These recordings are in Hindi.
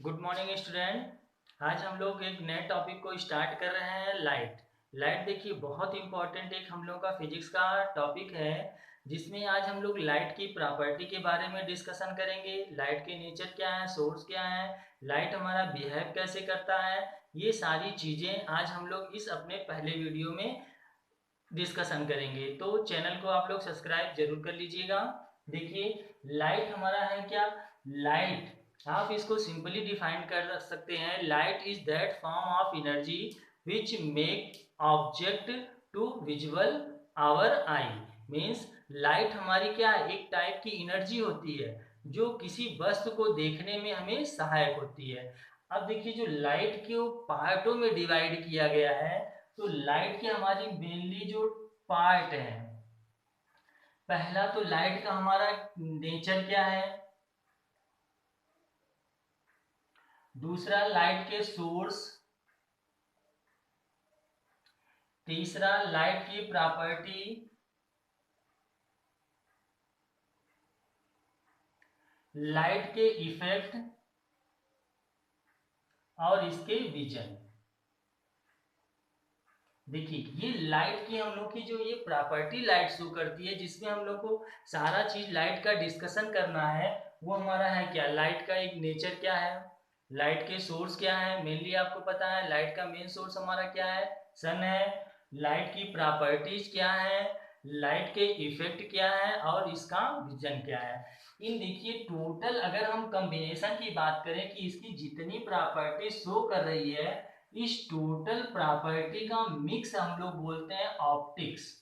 Good morning student. आज हम लोग एक नए टॉपिक को स्टार्ट कर रहे हैं, लाइट। लाइट देखिए बहुत इंपॉर्टेंट एक हम लोग का फिजिक्स का टॉपिक है, जिसमें आज हम लोग लाइट की प्रॉपर्टी के बारे में डिस्कशन करेंगे। लाइट के नेचर क्या है, सोर्स क्या है, लाइट हमारा बिहेव कैसे करता है, ये सारी चीज़ें आज हम लोग इस अपने पहले वीडियो में डिस्कशन करेंगे। तो चैनल को आप लोग सब्सक्राइब जरूर कर लीजिएगा। देखिए लाइट हमारा है क्या। लाइट आप इसको सिंपली डिफाइन कर सकते हैं, light is that form of energy which make object to visual our eye. Means light हमारी क्या है, एक टाइप की एनर्जी होती है जो किसी वस्तु को देखने में हमें सहायक होती है। अब देखिए जो लाइट को पार्टों में डिवाइड किया गया है, तो लाइट की हमारी मेनली जो पार्ट है, पहला तो लाइट का हमारा नेचर क्या है, दूसरा लाइट के सोर्स, तीसरा लाइट की प्रॉपर्टी, लाइट के इफेक्ट और इसके विजन। देखिए ये लाइट की हम लोग की जो ये प्रॉपर्टी लाइट शो करती है, जिसमें हम लोग को सारा चीज लाइट का डिस्कशन करना है। वो हमारा है क्या, लाइट का एक नेचर क्या है, लाइट के सोर्स क्या है, मेनली आपको पता है लाइट का मेन सोर्स हमारा क्या है, सन है। लाइट की प्रॉपर्टीज क्या है, लाइट के इफेक्ट क्या है और इसका विजन क्या है। इन देखिए टोटल अगर हम कॉम्बिनेशन की बात करें कि इसकी जितनी प्रॉपर्टी शो कर रही है, इस टोटल प्रॉपर्टी का मिक्स हम लोग बोलते हैं ऑप्टिक्स।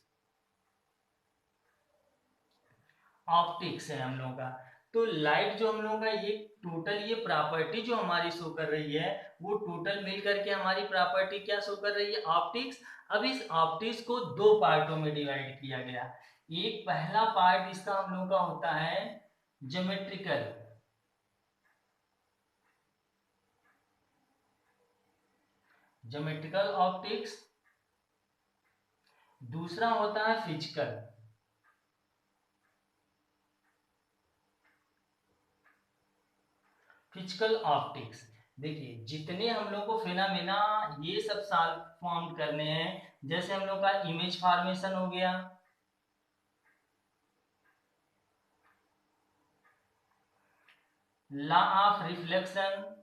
ऑप्टिक्स है हम लोगों का। तो लाइट जो हम लोगों का ये टोटल ये प्रॉपर्टी जो हमारी शो कर रही है, वो टोटल मिल करके हमारी प्रॉपर्टी क्या शो कर रही है, ऑप्टिक्स। अब इस ऑप्टिक्स को दो पार्टों में डिवाइड किया गया। एक पहला पार्ट इसका हम लोगों का होता है ज्योमेट्रिकल, ज्योमेट्रिकल ऑप्टिक्स। दूसरा होता है फिजिकल, फिजिकल ऑप्टिक्स। देखिए जितने हम लोग को फिनोमेना ये सब सॉल्व फॉर्म करने हैं, जैसे हम लोग का इमेज फॉर्मेशन हो गया, law of reflection,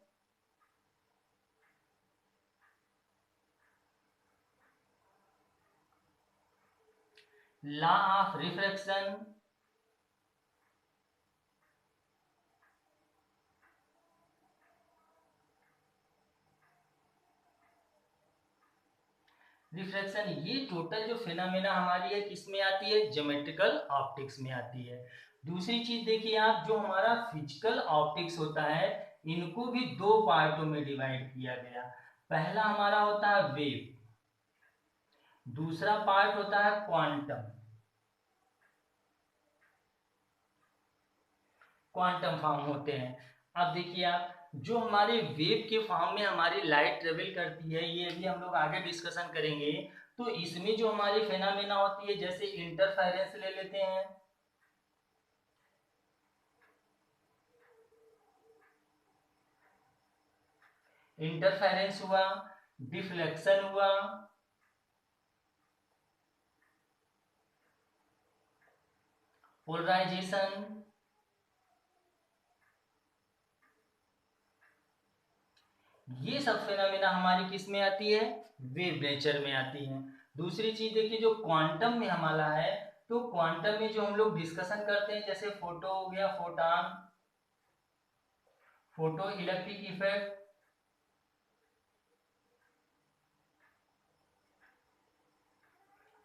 law of refraction, refraction, ये टोटल जो फिनोमेना हमारी है किस में आती है, ज्योमेट्रिकल ऑप्टिक्स में आती है। दूसरी चीज देखिए आप, जो हमारा फिजिकल ऑप्टिक्स होता है, इनको भी दो पार्टों में डिवाइड किया गया। पहला हमारा होता है वेव, दूसरा पार्ट होता है क्वांटम, क्वांटम फॉर्म होते हैं। अब देखिए आप, जो हमारे वेव के फॉर्म में हमारी लाइट ट्रेवल करती है, ये भी हम लोग आगे डिस्कशन करेंगे। तो इसमें जो हमारी फेनामेना होती है, जैसे इंटरफेरेंस ले लेते हैं, इंटरफेरेंस हुआ, डिफ्लेक्शन हुआ, पोलराइजेशन, ये सब फेनोमेना हमारी किस में आती है, वेव नेचर में आती है। दूसरी चीज देखिए जो क्वांटम में हमारा है, तो क्वांटम में जो हम लोग डिस्कशन करते हैं, जैसे फोटो हो गया, फोटॉन, फोटो इलेक्ट्रिक इफेक्ट,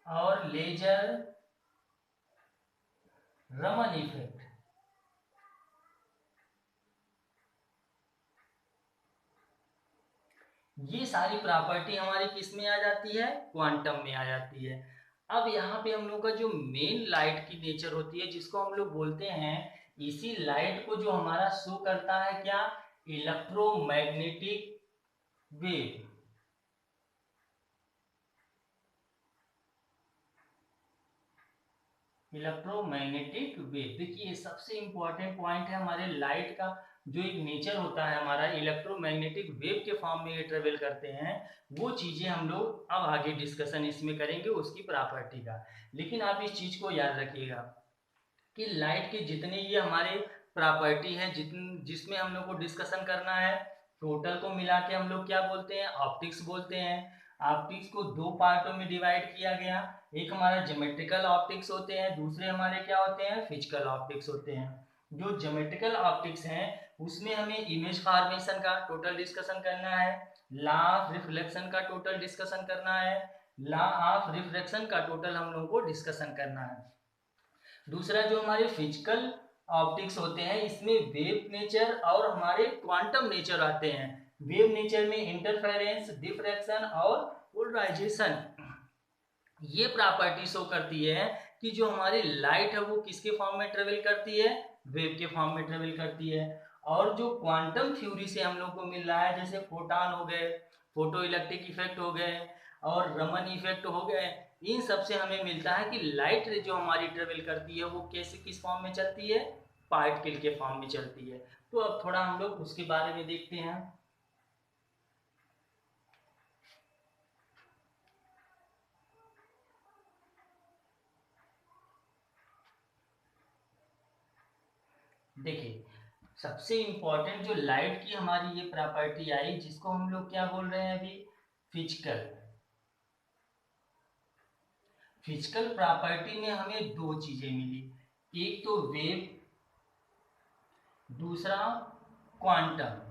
और लेजर, रमन इफेक्ट, ये सारी प्रॉपर्टी हमारी किस में आ जाती है, क्वांटम में आ जाती है। अब यहाँ पे हम लोग का जो मेन लाइट की नेचर होती है, जिसको हम लोग बोलते हैं, इसी लाइट को जो हमारा शो करता है क्या, इलेक्ट्रोमैग्नेटिक वेव। इलेक्ट्रोमैग्नेटिक वेव, देखिए ये सबसे इंपॉर्टेंट पॉइंट है हमारे लाइट का। जो एक नेचर होता है हमारा, इलेक्ट्रोमैग्नेटिक वेव के फॉर्म में ये ट्रेवल करते हैं, वो चीज़ें हम लोग अब आगे डिस्कशन इसमें करेंगे उसकी प्रॉपर्टी का। लेकिन आप इस चीज़ को याद रखिएगा कि लाइट के जितने ये हमारे प्रॉपर्टी है, जिसमें हम लोग को डिस्कशन करना है, टोटल को मिला के हम लोग क्या बोलते हैं, ऑप्टिक्स बोलते हैं। ऑप्टिक्स को दो पार्टों में डिवाइड किया गया, एक हमारा ज्योमेट्रिकल ऑप्टिक्स होते हैं, दूसरे हमारे क्या होते हैं, फिजिकल ऑप्टिक्स होते हैं। जो ज्योमेट्रिकल ऑप्टिक्स हैं उसमें हमें इमेज फॉर्मेशन का टोटल डिस्कशन करना है, लॉ ऑफ रिफ्लेक्शन का टोटल डिस्कशन करना है, लॉ ऑफ रिफ्रैक्शन का टोटल हम लोगों को डिस्कशन करना है। दूसरा जो हमारे फिजिकल ऑप्टिक्स होते हैं, इसमें वेव नेचर और हमारे क्वांटम नेचर आते हैं। वेव नेचर में इंटरफेरेंस, डिफ्रैक्शन और पोलराइजेशन, ये प्रॉपर्टी शो करती है कि जो हमारी लाइट है वो किसके फॉर्म में ट्रेवल करती है, वेव के फॉर्म में ट्रेवल करती है। और जो क्वांटम थ्योरी से हम लोग को मिल रहा है, जैसे फोटॉन हो गए, फोटो इलेक्ट्रिक इफेक्ट हो गए और रमन इफेक्ट हो गए, इन सब से हमें मिलता है कि लाइट जो हमारी ट्रेवल करती है वो कैसे किस फॉर्म में चलती है, पार्टिकल के फॉर्म में चलती है। तो अब थोड़ा हम लोग उसके बारे में देखते हैं। देखिए, सबसे इंपॉर्टेंट जो लाइट की हमारी ये प्रॉपर्टी आई, जिसको हम लोग क्या बोल रहे हैं अभी, फिजिकल। फिजिकल प्रॉपर्टी में हमें दो चीजें मिली, एक तो वेव, दूसरा क्वांटम।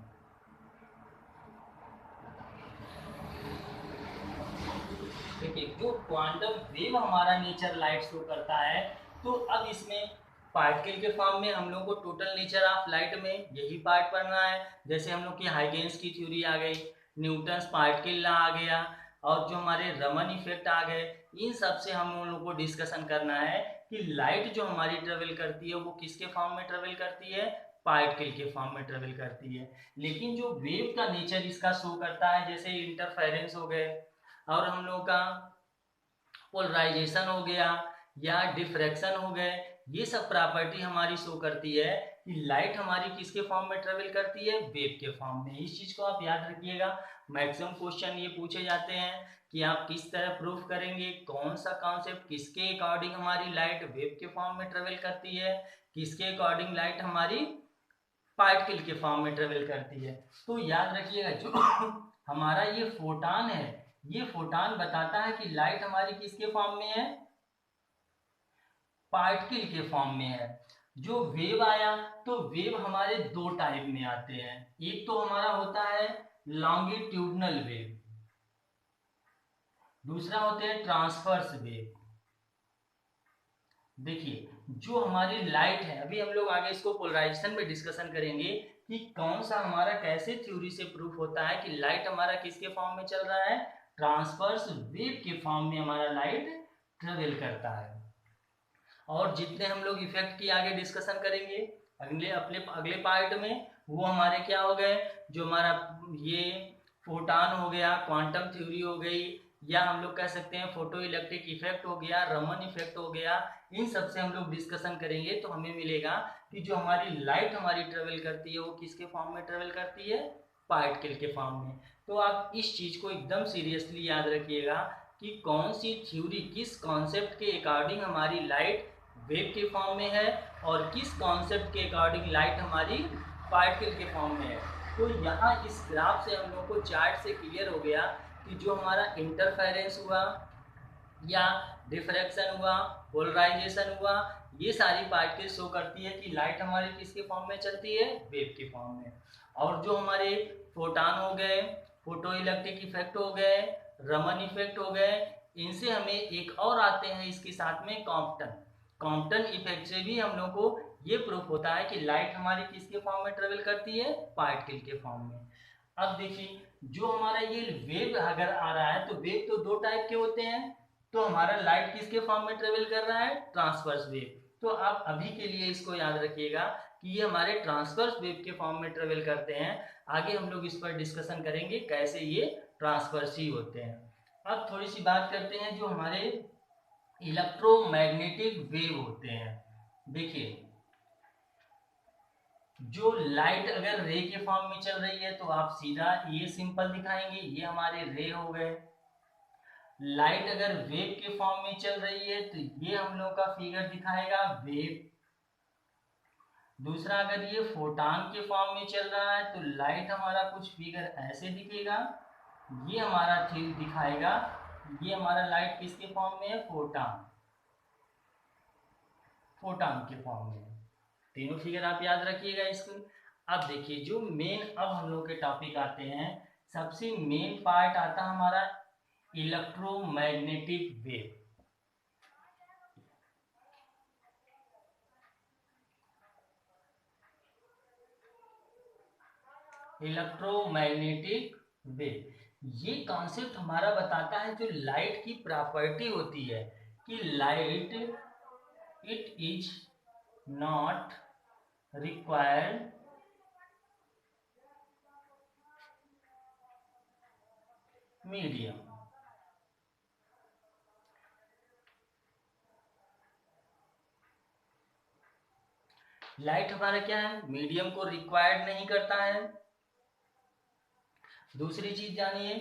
देखिए, जो क्वांटम वेव हमारा नेचर लाइट शो करता है, तो अब इसमें पार्टिकल के फॉर्म में हम लोग को टोटल नेचर ऑफ लाइट में यही पार्ट पढ़ना है। जैसे हम लोग की हाइगेंस की थ्योरी आ गई, न्यूटन्स पार्टिकल लॉ आ गया, और जो हमारे रमन इफेक्ट आ गए, इन सब से हम लोग को डिस्कशन करना है कि लाइट जो हमारी ट्रेवल करती है वो किसके फॉर्म में ट्रेवल करती है, पार्टिकल के फॉर्म में ट्रेवल करती है। लेकिन जो वेव का नेचर इसका शो करता है, जैसे इंटरफेरेंस हो गए और हम लोग का पोलराइजेशन हो गया या डिफ्रैक्शन हो गए, ये सब प्रॉपर्टी हमारी शो करती है कि लाइट हमारी किसके फॉर्म में ट्रेवल करती है, वेव के फॉर्म में। इस चीज को आप याद रखिएगा, मैक्सिमम क्वेश्चन ये पूछे जाते हैं कि आप किस तरह प्रूफ करेंगे, कौन सा कॉन्सेप्ट, किसके अकॉर्डिंग हमारी लाइट वेव के फॉर्म में ट्रेवल करती है, किसके अकॉर्डिंग लाइट हमारी पार्टिकल के फॉर्म में ट्रेवल करती है। तो याद रखिएगा, जो हमारा ये फोटॉन है, ये फोटॉन बताता है कि लाइट हमारी किसके फॉर्म में है, पार्टिकल के फॉर्म में है। जो वेव आया, तो वेव हमारे दो टाइप में आते हैं, एक तो हमारा होता है लॉन्गिट्यूडनल वेव, दूसरा होते हैं ट्रांसवर्स वेव। देखिए, जो हमारी लाइट है, अभी हम लोग आगे इसको पोलराइजेशन में डिस्कशन करेंगे कि कौन सा हमारा कैसे थ्योरी से प्रूफ होता है कि लाइट हमारा किसके फॉर्म में चल रहा है, ट्रांसवर्स वेव के फॉर्म में हमारा लाइट ट्रेवल करता है। और जितने हम लोग इफेक्ट की आगे डिस्कशन करेंगे अगले अपने अगले पार्ट में, वो हमारे क्या हो गए, जो हमारा ये फोटॉन हो गया, क्वांटम थ्योरी हो गई, या हम लोग कह सकते हैं फोटो इलेक्ट्रिक इफेक्ट हो गया, रमन इफेक्ट हो गया, इन सब से हम लोग डिस्कशन करेंगे तो हमें मिलेगा कि जो हमारी लाइट हमारी ट्रेवल करती है वो किसके फॉर्म में ट्रेवल करती है, पार्टिकल के फॉर्म में। तो आप इस चीज को एकदम सीरियसली याद रखिएगा कि कौन सी थ्योरी किस कॉन्सेप्ट के अकॉर्डिंग हमारी लाइट वेव के फॉर्म में है और किस कॉन्सेप्ट के अकॉर्डिंग लाइट हमारी पार्टिकल के फॉर्म में है। तो यहाँ इस ग्राफ से हम लोग को चार्ट से क्लियर हो गया कि जो हमारा इंटरफेरेंस हुआ या डिफ्रैक्शन हुआ, पोलराइजेशन हुआ, ये सारी पार्टिकल शो करती है कि लाइट हमारी किसके फॉर्म में चलती है, वेव के फॉर्म में। और जो हमारे फोटॉन हो गए, फोटो इलेक्ट्रिक इफेक्ट हो गए, रमन इफेक्ट हो गए, इनसे हमें एक और आते हैं इसके साथ में कॉम्पटन। कॉम्पटन इफेक्ट से भी हम लोग को ये प्रूफ होता है कि लाइट हमारी किसके फॉर्म में ट्रेवल करती है, पार्टिकल के फॉर्म में। अब देखिए, जो हमारा ये वेव अगर आ रहा है, तो वेव तो दो टाइप के होते हैं, तो हमारा लाइट किसके फॉर्म में ट्रेवल कर रहा है, ट्रांसवर्स वेव। तो आप अभी के लिए इसको याद रखिएगा कि ये हमारे ट्रांसवर्स वेव के फॉर्म में ट्रेवल करते हैं। आगे हम लोग इस पर डिस्कशन करेंगे कैसे ये ट्रांसवर्स ही होते हैं। अब थोड़ी सी बात करते हैं जो हमारे इलेक्ट्रोमैग्नेटिक वेव होते हैं। देखिए, जो लाइट अगर रे के फॉर्म में चल रही है तो आप सीधा ये सिंपल दिखाएंगे, ये हमारे रे हो गए। लाइट अगर वेव के फॉर्म में चल रही है तो ये हम लोग का फिगर दिखाएगा वेव। दूसरा, अगर ये फोटॉन के फॉर्म में चल रहा है तो लाइट हमारा कुछ फिगर ऐसे दिखेगा, ये हमारा दिखाएगा, ये हमारा लाइट किसके फॉर्म में है, फोटॉन, फोटॉन के फॉर्म में। तीनों फिगर आप याद रखिएगा इसको। अब देखिए जो मेन, अब हम लोग के टॉपिक आते हैं, सबसे मेन पार्ट आता हमारा इलेक्ट्रोमैग्नेटिक वेव। इलेक्ट्रोमैग्नेटिक वेव ये कॉन्सेप्ट हमारा बताता है जो लाइट की प्रॉपर्टी होती है कि light it is not required medium. Light हमारा क्या है, मीडियम को रिक्वायर्ड नहीं करता है। दूसरी चीज जानिए,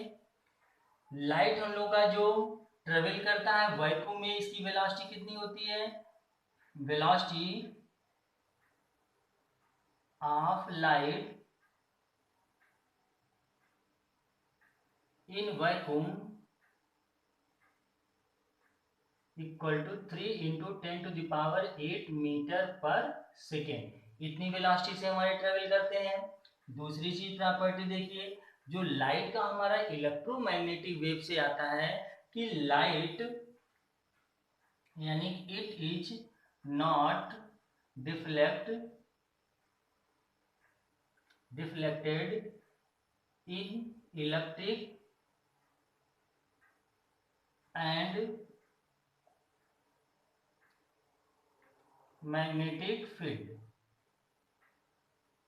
लाइट हम लोग का जो ट्रेवल करता है वैक्यूम में, इसकी वेलोसिटी कितनी होती है, velocity of light in vacuum equal to 3 into 10⁸ metre per second. इतनी वेलोसिटी से हमारे ट्रेवल करते हैं। दूसरी चीज प्रॉपर्टी देखिए, जो लाइट का हमारा इलेक्ट्रोमैग्नेटिक वेव से आता है कि लाइट यानी it is not deflected in electric and magnetic field.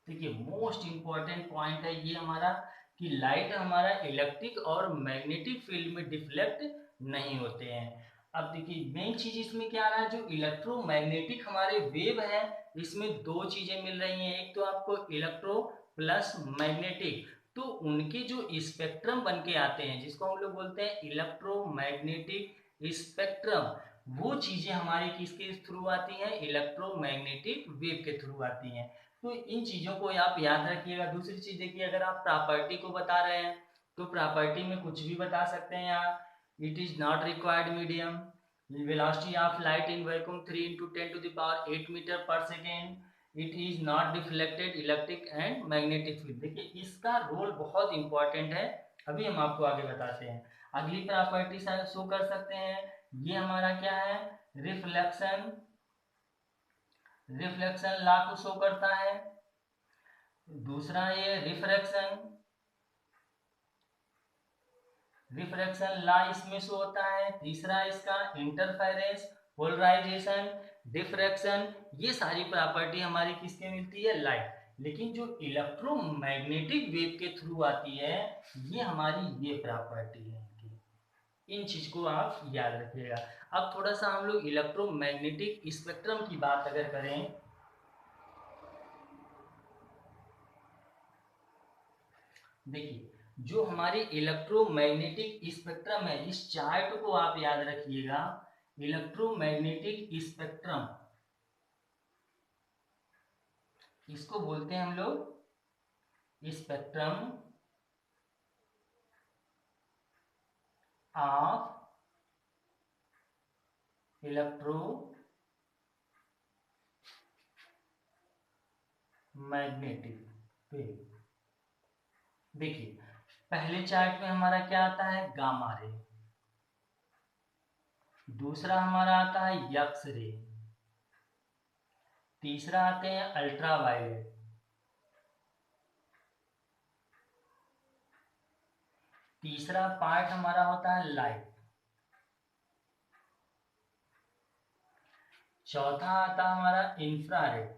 देखिए मोस्ट इंपॉर्टेंट पॉइंट है ये हमारा कि लाइट हमारा इलेक्ट्रिक और मैग्नेटिक फील्ड में डिफ्लेक्ट नहीं होते हैं। अब देखिए मेन चीज इसमें क्या आ रहा है, जो इलेक्ट्रोमैग्नेटिक हमारे वेव है इसमें दो चीजें मिल रही हैं, एक तो आपको इलेक्ट्रो प्लस मैग्नेटिक, तो उनके जो स्पेक्ट्रम बन के आते हैं जिसको हम लोग बोलते हैं इलेक्ट्रोमैग्नेटिक स्पेक्ट्रम, वो चीजें हमारी किसके थ्रू आती हैं, इलेक्ट्रोमैग्नेटिक वेव के थ्रू आती हैं। तो इन चीजों को आप याद रखिएगा। दूसरी चीज देखिए, अगर आप प्रॉपर्टी को बता रहे हैं तो प्रॉपर्टी में कुछ भी बता सकते हैं आप, it is not required medium, velocity of light in vacuum 3 into 10⁸ metre per second, it is not deflected electric and magnetic field. देखिए इसका रोल बहुत इंपॉर्टेंट है, अभी हम आपको आगे बताते हैं। अगली प्रॉपर्टी शो कर सकते हैं, ये हमारा क्या है, रिफ्लेक्शन, रिफ्लेक्शन लॉ को शो करता है। दूसरा ये रिफ्रैक्शन, रिफ्रैक्शन लॉ इसमें शो होता है। तीसरा इसका इंटरफेरेंस, पोलराइजेशन, डिफ्रैक्शन, ये सारी प्रॉपर्टी हमारी किसके मिलती है, लाइट। लेकिन जो इलेक्ट्रोमैग्नेटिक वेव के थ्रू आती है ये हमारी ये प्रॉपर्टी है इनकी। इन चीज को आप याद रखिएगा। अब थोड़ा सा हम लोग इलेक्ट्रोमैग्नेटिक स्पेक्ट्रम की बात अगर करें, देखिए जो हमारी इलेक्ट्रोमैग्नेटिक स्पेक्ट्रम है, इस चार्ट को आप याद रखिएगा। इलेक्ट्रोमैग्नेटिक स्पेक्ट्रम इसको बोलते हैं हम लोग स्पेक्ट्रम ऑफ इलेक्ट्रोमैग्नेटिक वेव। देखिए पहले चार्ट में हमारा क्या आता है, गामा रे। दूसरा हमारा आता है यक्स रे। तीसरा आते हैं अल्ट्रावायलेट। तीसरा पार्ट हमारा होता है लाइट। चौथा आता है हमारा इंफ्रारेड।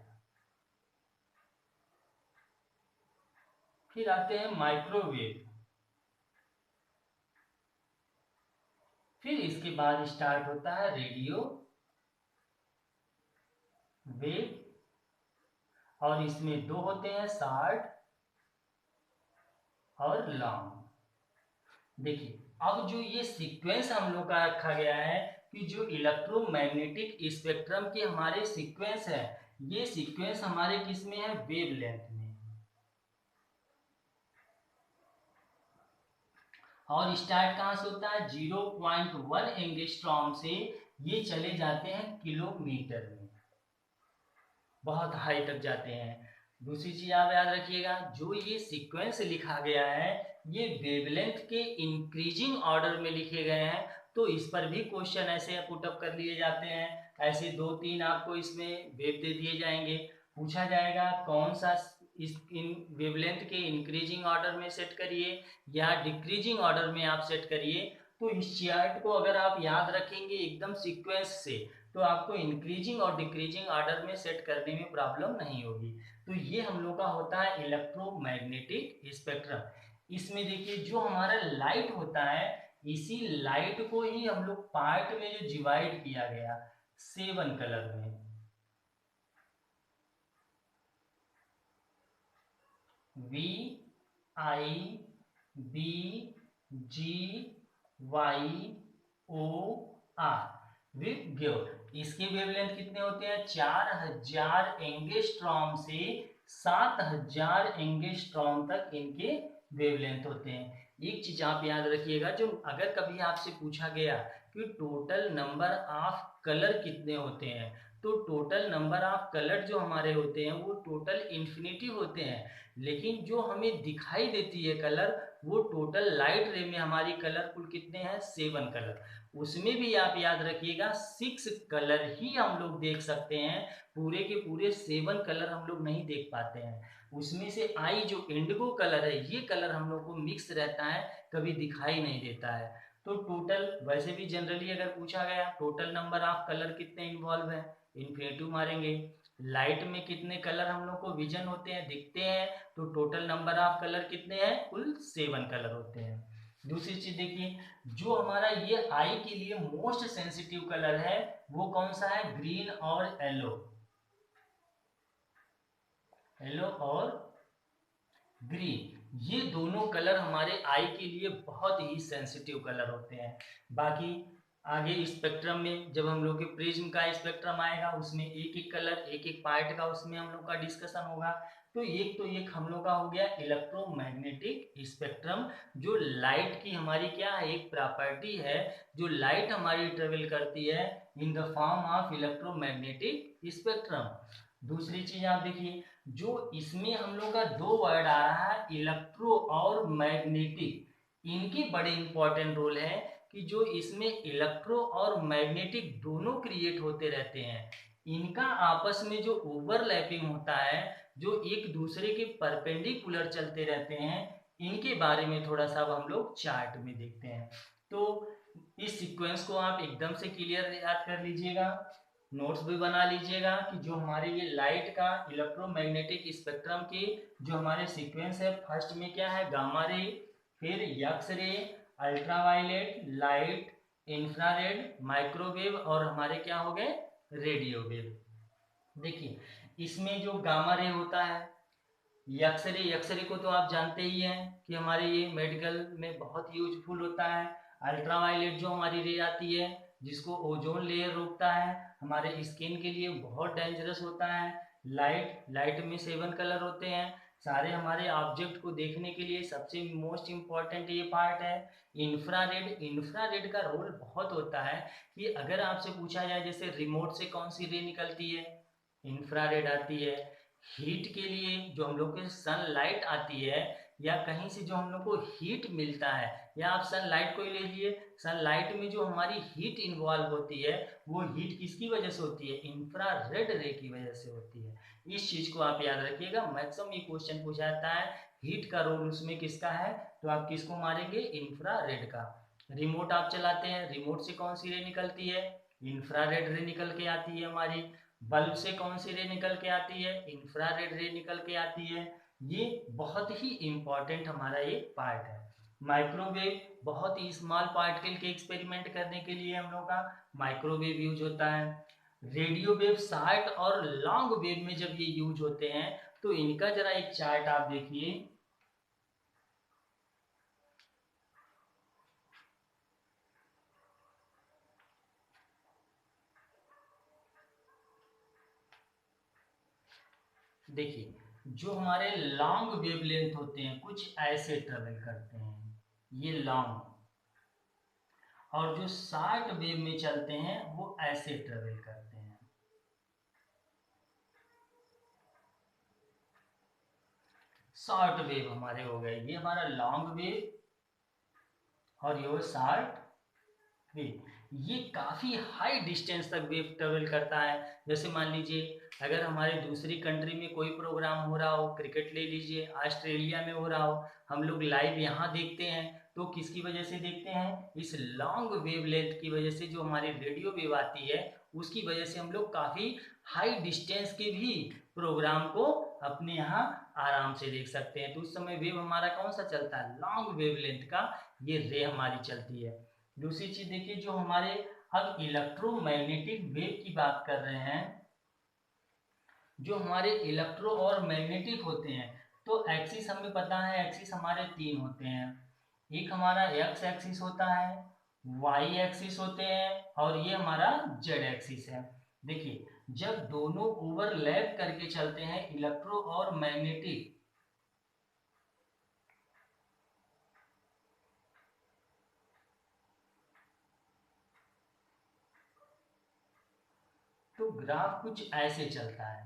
फिर आते हैं माइक्रोवेव। फिर इसके बाद स्टार्ट होता है रेडियो वेव और इसमें दो होते हैं शॉर्ट और लॉन्ग। देखिए अब जो ये सीक्वेंस हम लोग का रखा गया है कि जो इलेक्ट्रोमैग्नेटिक स्पेक्ट्रम के हमारे सीक्वेंस है, ये सीक्वेंस हमारे किस में है, वेवलेंथ में। और स्टार्ट कहाँ से होता है, 0.1 एंगस्ट्रॉम से ये चले जाते हैं किलोमीटर में, बहुत हाई तक जाते हैं। दूसरी चीज आप याद रखिएगा, जो ये सीक्वेंस लिखा गया है ये वेवलेंथ के इंक्रीजिंग ऑर्डर में लिखे गए हैं, तो इस पर भी क्वेश्चन ऐसे पुटअप कर लिए जाते हैं। ऐसे 2-3 आपको इसमें वेव दे दिए जाएंगे, पूछा जाएगा कौन सा इस इन वेवलेंथ के इंक्रीजिंग ऑर्डर में सेट करिए या डिक्रीजिंग ऑर्डर में आप सेट करिए। तो इस चार्ट को अगर आप याद रखेंगे एकदम सीक्वेंस से, तो आपको इंक्रीजिंग और डिक्रीजिंग ऑर्डर में सेट करने में प्रॉब्लम नहीं होगी। तो ये हम लोग का होता है इलेक्ट्रोमैग्नेटिक स्पेक्ट्रम। इसमें देखिए जो हमारा लाइट होता है, इसी लाइट को ही हम लोग पार्ट में जो डिवाइड किया गया 7 कलर में, V I B G Y O R विव। इसके वेवलेंथ कितने होते हैं, 4000 एंगस्ट्रॉम से 7000 एंगस्ट्रॉम तक इनके वेवलेंथ होते हैं। एक चीज आप याद रखिएगा, जो अगर कभी आपसे पूछा गया कि टोटल नंबर ऑफ कलर कितने होते हैं, तो टोटल नंबर ऑफ कलर जो हमारे होते हैं वो टोटल इन्फिनिटी होते हैं, लेकिन जो हमें दिखाई देती है कलर, वो टोटल लाइट रे में हमारी कलर कुल कितने हैं, 7 कलर। उसमें भी आप याद रखिएगा 6 कलर ही हम लोग देख सकते हैं, पूरे के पूरे 7 कलर हम लोग नहीं देख पाते हैं। उसमें से आई जो इंडिगो कलर है, ये कलर हम लोग को मिक्स रहता है, कभी दिखाई नहीं देता है। तो टोटल वैसे भी जनरली अगर पूछा गया टोटल नंबर ऑफ कलर कितने इन्वॉल्व है, इन्फिनेटिव मारेंगे। लाइट में कितने कलर हम लोग को विजन होते हैं, दिखते हैं, तो टोटल नंबर ऑफ कलर कितने हैं, कुल 7 कलर होते हैं। दूसरी चीज देखिए, जो हमारा ये आई के लिए मोस्ट सेंसिटिव कलर है वो कौन सा है, ग्रीन और येलो, येलो और ग्रीन, ये दोनों कलर हमारे आई के लिए बहुत ही सेंसिटिव कलर होते हैं। बाकी आगे स्पेक्ट्रम में जब हम लोग के प्रिज्म का स्पेक्ट्रम आएगा, उसमें एक एक कलर एक एक पार्ट का उसमें हम लोग का डिस्कशन होगा। तो एक हम लोग का हो गया इलेक्ट्रोमैग्नेटिक स्पेक्ट्रम, जो लाइट की हमारी क्या है, एक प्रॉपर्टी है, जो लाइट हमारी ट्रेवल करती है in the form of electromagnetic spectrum. दूसरी चीज आप देखिए, जो इसमें हम लोग का 2 वर्ड आ रहा है, इलेक्ट्रो और मैग्नेटिक, इनके बड़े इंपॉर्टेंट रोल है कि जो इसमें इलेक्ट्रो और मैग्नेटिक दोनों क्रिएट होते रहते हैं, इनका आपस में जो ओवरलैपिंग होता है, जो एक दूसरे के परपेंडिकुलर चलते रहते हैं, इनके बारे में थोड़ा सा हम लोग चार्ट में देखते हैं। तो इस सीक्वेंस को आप एकदम से क्लियर याद कर लीजिएगा, नोट्स भी बना लीजिएगा कि जो हमारे ये लाइट का इलेक्ट्रोमैग्नेटिक स्पेक्ट्रम के जो हमारे सीक्वेंस है, फर्स्ट में क्या है, गामा रे, फिर X ray, ultraviolet, light, infrared, microwave और हमारे क्या हो गए, रेडियो वेव। देखिए इसमें जो गामा रे होता है, एक्सरे को तो आप जानते ही हैं कि हमारे ये मेडिकल में बहुत यूजफुल होता है। अल्ट्रावायलेट जो हमारी रे आती है, जिसको ओजोन लेयर रोकता है, हमारे स्किन के लिए बहुत डेंजरस होता है। लाइट में 7 कलर होते हैं, सारे हमारे ऑब्जेक्ट को देखने के लिए सबसे मोस्ट इम्पॉर्टेंट ये पार्ट है। इंफ्रारेड का रोल बहुत होता है कि अगर आपसे पूछा जाए जैसे रिमोट से कौन सी रे निकलती है, इंफ्रारेड आती है। हीट के लिए जो हम लोग के सनलाइट आती है, या कहीं से जो हम लोग को हीट मिलता है, या आप सनलाइट को ही ले लीजिए, सनलाइट में जो हमारी हीट इन्वॉल्व होती है, वो हीट किसकी वजह से होती है, इंफ्रारेड रे की वजह से होती है। इस चीज को आप याद रखिएगा, मैक्सिमम ये क्वेश्चन पूछा जाता है हीट का रोल उसमें किसका है, तो आप किसको मारेंगे, इंफ्रारेड का। रिमोट आप चलाते हैं, रिमोट से कौन सी रे निकलती है, इंफ्रारेड रे निकल के आती है हमारी। बल्ब से कौन सी रे निकल के आती है, इंफ्रारेड रे निकल के आती है। ये बहुत ही इंपॉर्टेंट हमारा ये पार्ट है। माइक्रोवेव, बहुत ही स्मॉल पार्टिकल के एक्सपेरिमेंट करने के लिए हम लोग का माइक्रोवेव यूज होता है। रेडियो वेव शॉर्ट और लॉन्ग वेव में जब ये यूज होते हैं तो इनका जरा एक चार्ट आप देखिए। देखिए, जो हमारे लॉन्ग वेवलेंथ होते हैं कुछ ऐसे ट्रेवल करते हैं, ये लॉन्ग, और जो शॉर्ट वेव में चलते हैं वो ऐसे ट्रेवल करते हैं। शॉर्ट वेव हमारे हो गए, ये हमारा लॉन्ग वेव और ये शॉर्ट वेव। ये काफी हाई डिस्टेंस तक वेव ट्रेवल करता है। जैसे मान लीजिए अगर हमारे दूसरी कंट्री में कोई प्रोग्राम हो रहा हो, क्रिकेट ले लीजिए, ऑस्ट्रेलिया में हो रहा हो, हम लोग लाइव यहाँ देखते हैं, तो किसकी वजह से देखते हैं? इस लॉन्ग वेवलेंथ की वजह से। जो हमारी रेडियो वेव आती है उसकी वजह से हम लोग काफी हाई डिस्टेंस के भी प्रोग्राम को अपने यहाँ आराम से देख सकते हैं। तो उस समय वेव हमारा कौन सा चलता है? लॉन्ग वेवलेंथ का ये रे हमारी चलती है। दूसरी चीज देखिए, जो हमारे अब इलेक्ट्रोमैग्नेटिक वेव की बात कर रहे हैं, जो हमारे इलेक्ट्रो और मैग्नेटिक होते हैं, तो एक्सिस हमें पता है, एक्सिस हमारे तीन होते हैं। एक हमारा एक्स एक्सिस होता है, वाई एक्सिस होते हैं, और ये हमारा जेड एक्सिस है। देखिए, जब दोनों ओवरलैप करके चलते हैं इलेक्ट्रो और मैग्नेटिक, तो ग्राफ कुछ ऐसे चलता है।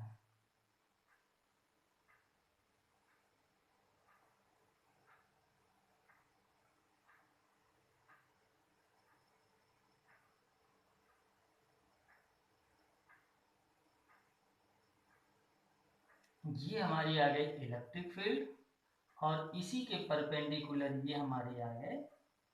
ये हमारी आ गई इलेक्ट्रिक फील्ड, और इसी के परपेंडिकुलर ये हमारे आ गए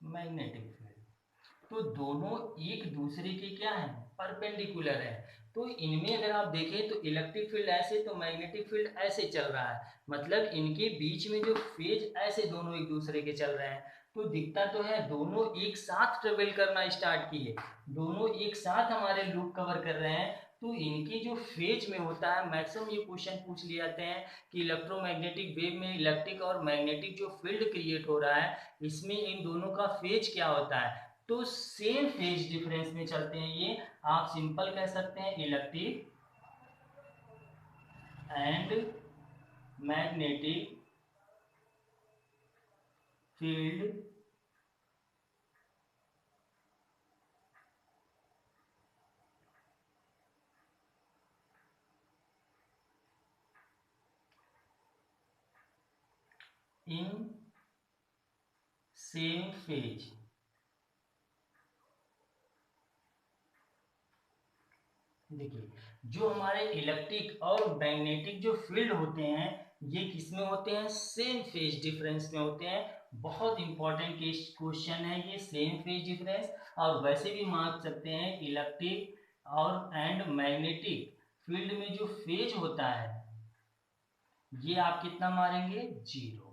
मैग्नेटिक फील्ड। तो दोनों एक दूसरे के क्या है? परपेंडिकुलर है। तो इनमें अगर आप देखें तो इलेक्ट्रिक फील्ड ऐसे, तो मैग्नेटिक फील्ड ऐसे चल रहा है, मतलब इनके बीच में जो फेज ऐसे दोनों एक दूसरे के चल रहे हैं। तो दिखता तो है दोनों एक साथ ट्रेवल करना स्टार्ट किए, दोनों एक साथ हमारे लूप कवर कर रहे हैं। तो इनकी जो फेज में होता है, मैक्सिमम ये क्वेश्चन पूछ लिए जाते हैं कि इलेक्ट्रोमैग्नेटिक वेव में इलेक्ट्रिक और मैग्नेटिक जो फील्ड क्रिएट हो रहा है, इसमें इन दोनों का फेज क्या होता है? तो सेम फेज डिफरेंस में चलते हैं ये। आप सिंपल कह सकते हैं electric and magnetic field in same phase. देखिए, जो हमारे इलेक्ट्रिक और मैग्नेटिक जो फील्ड होते हैं, ये किसमें होते हैं? सेम फेज डिफरेंस में होते हैं। बहुत इंपॉर्टेंट क्वेश्चन है ये, सेम फेज डिफरेंस। और वैसे भी मांग सकते हैं इलेक्ट्रिक और एंड मैग्नेटिक फील्ड में जो फेज होता है, ये आप कितना मारेंगे? 0।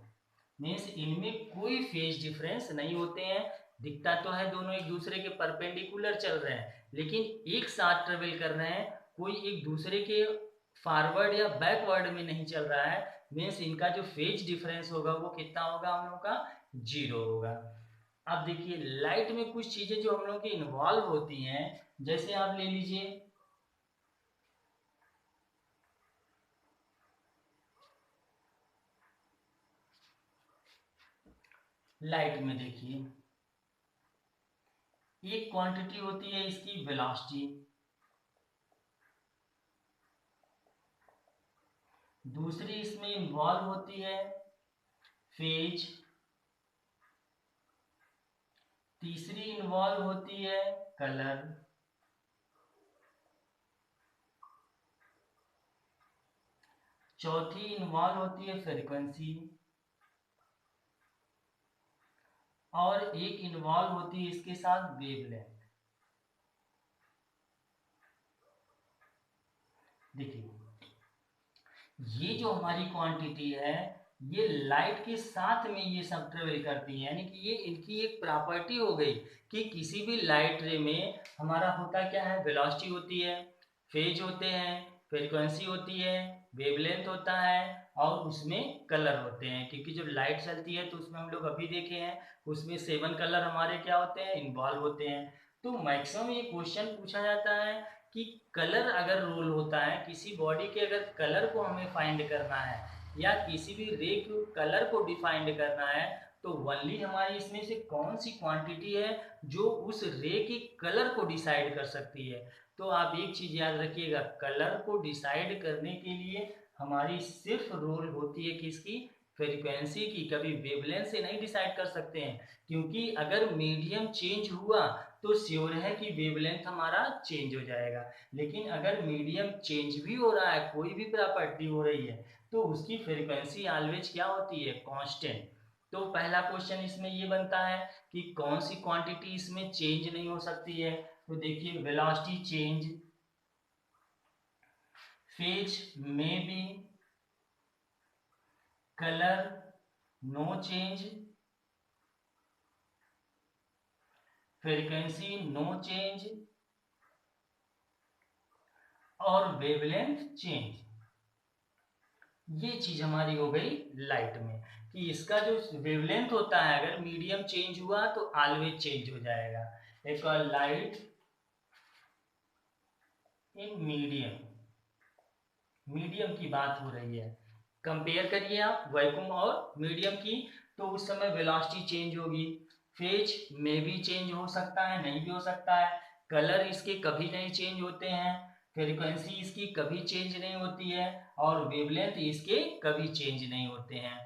मीन्स इनमें कोई फेज डिफरेंस नहीं होते हैं। दिखता तो है दोनों एक दूसरे के परपेंडिकुलर चल रहे हैं, लेकिन एक साथ ट्रेवल कर रहे हैं, कोई एक दूसरे के फॉरवर्ड या बैकवर्ड में नहीं चल रहा है। मीन्स इनका जो फेज डिफरेंस होगा वो कितना होगा? हम लोग का 0 होगा। अब देखिए, लाइट में कुछ चीजें जो हम लोग की इन्वॉल्व होती हैं, जैसे आप ले लीजिए लाइट में, देखिए एक क्वांटिटी होती है इसकी वेलोसिटी, दूसरी इसमें इन्वॉल्व होती है फेज, तीसरी इन्वॉल्व होती है कलर, चौथी इन्वॉल्व होती है फ्रीक्वेंसी, और एक इन्वॉल्व होती है इसके साथ वेवलेंथ। देखिए, ये जो हमारी क्वांटिटी है, ये लाइट के साथ में ये सब ट्रेवल करती है, यानी कि ये इनकी एक प्रॉपर्टी हो गई कि किसी भी लाइट रे में हमारा होता क्या है? वेलोसिटी होती है, फेज होते हैं, फ्रीक्वेंसी होती है, वेवलेंथ होता है और उसमें कलर होते हैं। क्योंकि जब लाइट चलती है तो उसमें हम लोग अभी देखे हैं उसमें 7 कलर हमारे क्या होते हैं, इन्वॉल्व होते हैं। तो मैक्सिमम ये क्वेश्चन पूछा जाता है कि कलर अगर रोल होता है किसी बॉडी के, अगर कलर को हमें फाइंड करना है या किसी भी रे के कलर को डिफाइंड करना है तो ओनली हमारी इसमें से कौन सी क्वांटिटी है जो उस रे के कलर को डिसाइड कर सकती है। तो आप एक चीज याद रखिएगा, कलर को डिसाइड करने के लिए हमारी सिर्फ रोल होती है किसकी, फ्रीक्वेंसी की। कभी वेवलेंथ से नहीं डिसाइड कर सकते हैं, क्योंकि अगर मीडियम चेंज हुआ तो श्योर है कि वेवलेंथ हमारा चेंज हो जाएगा। लेकिन अगर मीडियम चेंज भी हो रहा है, कोई भी प्रॉपर्टी हो रही है, तो उसकी फ्रीक्वेंसी ऑलवेज क्या होती है, कांस्टेंट। तो पहला क्वेश्चन इसमें ये बनता है कि कौन सी क्वांटिटी इसमें चेंज नहीं हो सकती है। तो देखिए, वेलोसिटी चेंज, फेज में बी, colour no change, frequency no change और वेवलेंथ चेंज। ये चीज हमारी हो गई लाइट में कि इसका जो वेवलेंथ होता है अगर मीडियम चेंज हुआ तो ऑलवेज चेंज हो जाएगा। एक और लाइट इन मीडियम, मीडियम की बात हो रही है। कंपेयर करिए आप वैक्यूम और मीडियम की, तो उस समय वेलोसिटी चेंज होगी, फेज में भी चेंज हो सकता है, नहीं भी हो सकता है, कलर इसके कभी नहीं चेंज होते हैं, फ्रीक्वेंसी इसकी कभी चेंज नहीं होती है और वेवलेंथ इसके कभी चेंज नहीं होते हैं।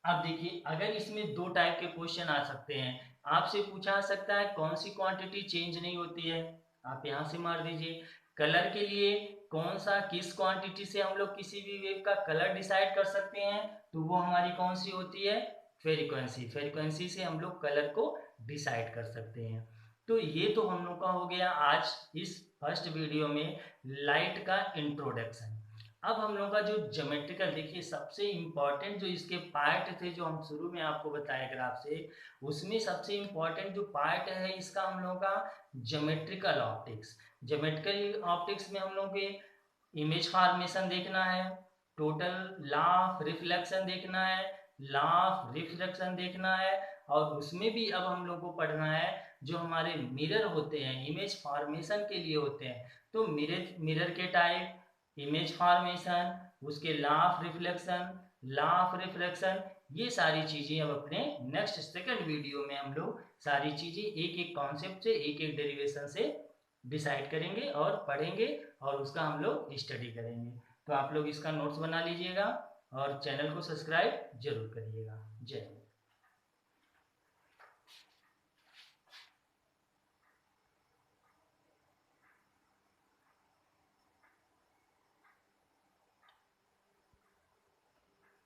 अब देखिए, अगर इसमें दो टाइप के क्वेश्चन आ सकते हैं, आपसे पूछा जा सकता है कौन सी क्वांटिटी चेंज नहीं होती है, आप यहाँ से मार दीजिए। कलर के लिए कौन सा, किस क्वांटिटी से हम लोग किसी भी वेव का कलर डिसाइड कर सकते हैं, तो वो हमारी कौन सी होती है, फ्रीक्वेंसी। फ्रीक्वेंसी से हम लोग कलर को डिसाइड कर सकते हैं। तो ये तो हम लोग का हो गया आज इस फर्स्ट वीडियो में लाइट का इंट्रोडक्शन। अब हम लोग का जो ज्योमेट्रिकल, देखिए सबसे इम्पोर्टेंट जो इसके पार्ट थे जो हम शुरू में आपको बताए ग्राफ से, उसमें सबसे इम्पोर्टेंट जो पार्ट है इसका हम लोग का ज्योमेट्रिकल ऑप्टिक्स। ज्योमेट्रिकल ऑप्टिक्स में हम लोग के इमेज फॉर्मेशन देखना है, टोटल लॉ ऑफ रिफ्लेक्शन देखना है, लॉ ऑफ रिफ्लेक्शन देखना है, और उसमें भी अब हम लोग को पढ़ना है जो हमारे मिरर होते हैं इमेज फॉर्मेशन के लिए होते हैं। तो मिरर के टाइप, इमेज फॉर्मेशन, उसके law of reflection, law of reflection, ये सारी चीजें अब अपने नेक्स्ट सेकंड वीडियो में हम लोग सारी चीजें एक एक कॉन्सेप्ट से, एक एक डेरिवेशन से डिसाइड करेंगे और पढ़ेंगे और उसका हम लोग स्टडी करेंगे। तो आप लोग इसका नोट्स बना लीजिएगा और चैनल को सब्सक्राइब जरूर करिएगा। जय हिंद।